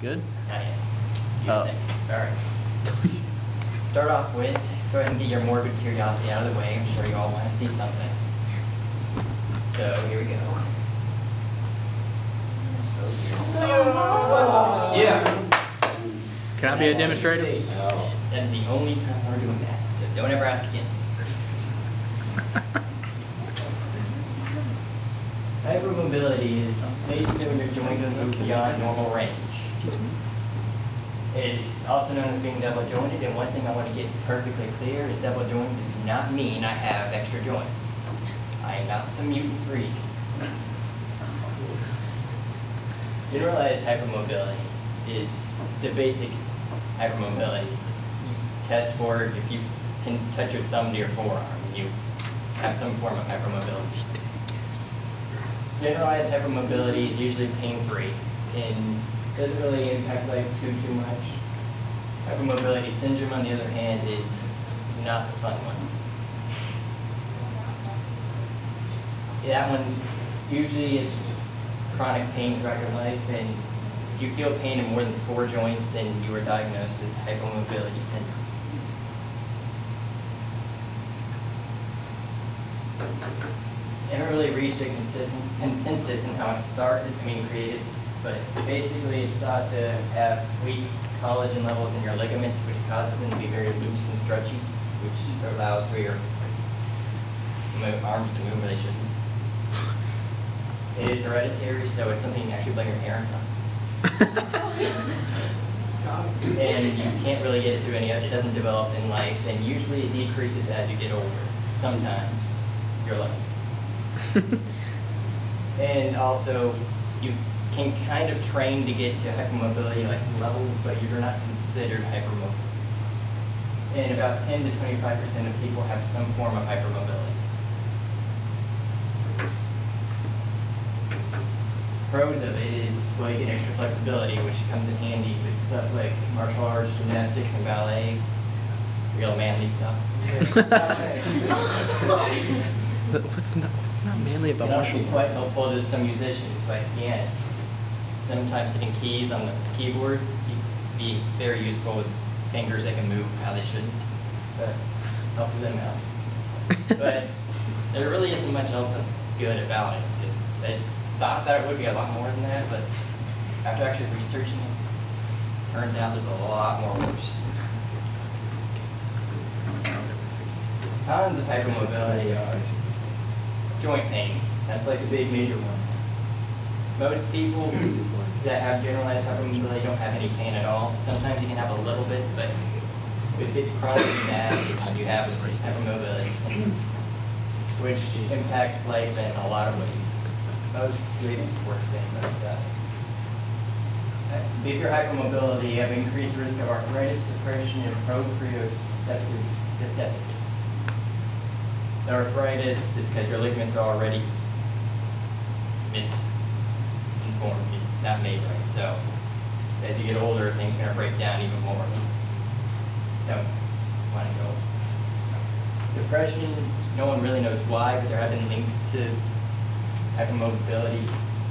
Good? Not yet. All right. Start off with, go ahead and get your morbid curiosity out of the way. I'm sure you all want to see something. So here we go. Yeah. Can I be a demonstrator? That is the only time we're doing that. So don't ever ask again. Hypermobility is basically when your joints move beyond normal range. It's also known as being double jointed, and one thing I want to get perfectly clear is double jointed does not mean I have extra joints. I am not some mutant freak. Generalized hypermobility is the basic hypermobility. You test for it if you can touch your thumb to your forearm, you have some form of hypermobility. Generalized hypermobility is usually pain-free and doesn't really impact life too much. Hypermobility syndrome, on the other hand, is not the fun one. That one usually is chronic pain throughout your life, and if you feel pain in more than 4 joints, then you are diagnosed with hypermobility syndrome. They haven't really reached a consensus in how it started, created, but basically it's thought to have weak collagen levels in your ligaments, which causes them to be very loose and stretchy, which allows for your arms to move where they shouldn't. It is hereditary, so it's something you can actually blame your parents on. And you can't really get it through it doesn't develop in life, and usually it decreases as you get older. Sometimes you're lucky. And also, you can kind of train to get to hypermobility levels, but you're not considered hypermobile. And about 10 to 25% of people have some form of hypermobility. Pros of it is, well, you get extra flexibility, which comes in handy with stuff like martial arts, gymnastics, and ballet. Real manly stuff. What's not manly about martial arts? It can also be quite helpful to some musicians, like pianists. Sometimes hitting keys on the keyboard can be very useful with fingers that can move how they shouldn't, but helps them out. But there really isn't much else that's good about it. I thought that it would be a lot more than that, but after actually researching it, turns out there's a lot more worse. Cons of hypermobility are joint pain. That's like a big major one. Most people that have generalized hypermobility don't have any pain at all. Sometimes you can have a little bit, but if it's chronic and bad, you have hypermobility syndrome, which impacts life in a lot of ways. Most maybe sports things like that. If you're hypermobility, you have increased risk of arthritis, depression, and proprioceptive deficits. The arthritis is because your ligaments are already misinformed, not made right. So as you get older, things are going to break down even more. Don't want to go. Depression, no one really knows why, but there have been links to hypermobility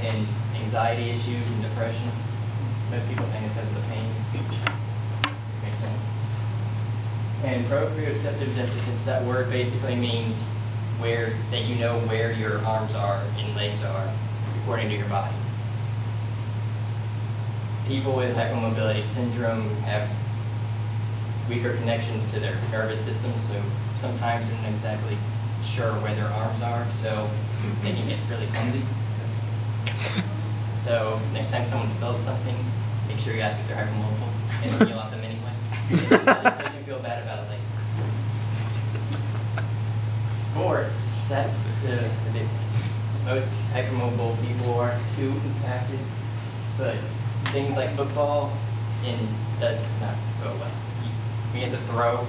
and anxiety issues and depression. Most people think it's because of the pain. Makes sense. And proprioceptive deficits, that word basically means that you know where your arms are and legs are according to your body. People with hypermobility syndrome have weaker connections to their nervous system, so sometimes they're not exactly sure where their arms are, so they can get really clumsy. So next time someone spells something, make sure you ask if they're hypermobile and yell at them anyway. So you can feel bad about it later. Sports, that's the big one. Most hypermobile people aren't too impacted, but things like football, that does not go well. You have to throw,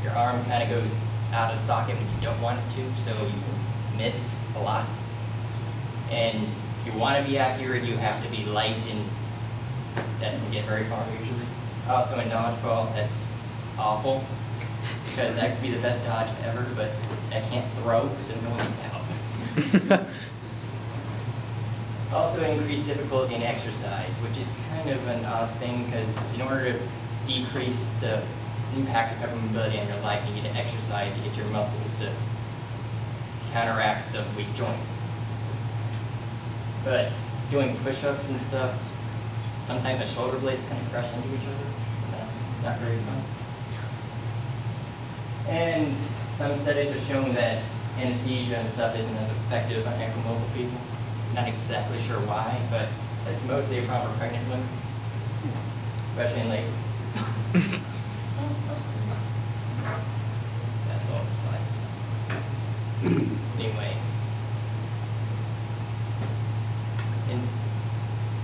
your arm kind of goes out of socket when you don't want it to, so you miss a lot. And if you want to be accurate, you have to be light, and that doesn't get very far usually. Also in dodgeball, that's awful, because that could be the best dodge ever, but I can't throw, so no one needs help. Also increased difficulty in exercise, which is kind of an odd thing because in order to decrease the impact of hypermobility on your life, you need to exercise to get your muscles to counteract the weak joints. But doing push-ups and stuff, sometimes the shoulder blades kind of crush into each other. It's not very fun. And some studies have shown that anesthesia and stuff isn't as effective on hypermobile people. Not exactly sure why, but that's mostly a problem for pregnant women, especially in labor. That's all the slides. Anyway, in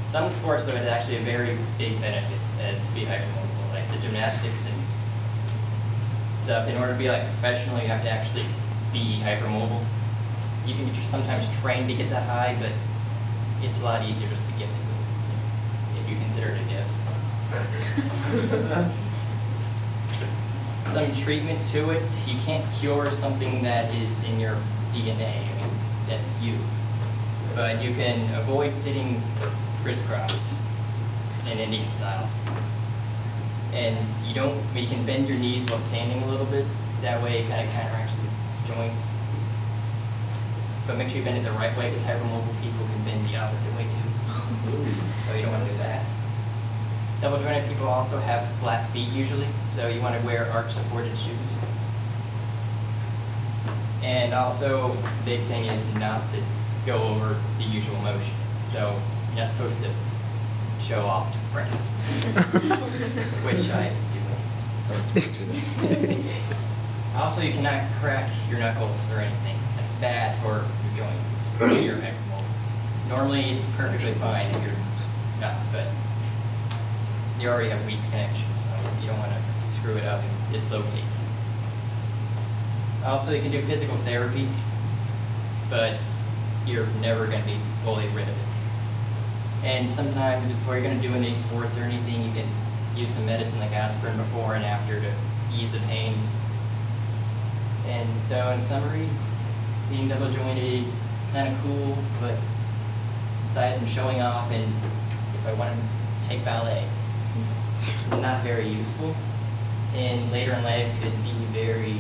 some sports, though, it's actually a very big benefit to be hypermobile, like the gymnastics and stuff. In order to be like professional, you have to actually be hypermobile. You can be sometimes trained to get that high, but it's a lot easier just to get it if you consider it a gift. Some treatment to it. You can't cure something that is in your DNA. I mean, that's you. But you can avoid sitting crisscrossed in Indian style. And you can bend your knees while standing a little bit. That way it kind of counteracts the joints. But make sure you bend it the right way because hypermobile people can bend the opposite way too. So you don't want to do that. Double jointed people also have flat feet usually, so you want to wear arch supported shoes. And also, big thing is not to go over the usual motion. So you're not supposed to show off to friends, which I do. Also, you cannot crack your knuckles or anything. That's bad for your joints when you're hypermobile. Normally, it's perfectly fine if you're not, but you already have weak connections, so you don't want to screw it up and dislocate. Also, you can do physical therapy, but you're never going to be fully rid of it. And sometimes, before you're going to do any sports or anything, you can use some medicine like aspirin before and after to ease the pain. And so, in summary, being double jointed, it's kind of cool, but aside from showing off, and if I want to take ballet, it's not very useful, and later in life could be very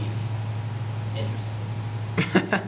interesting.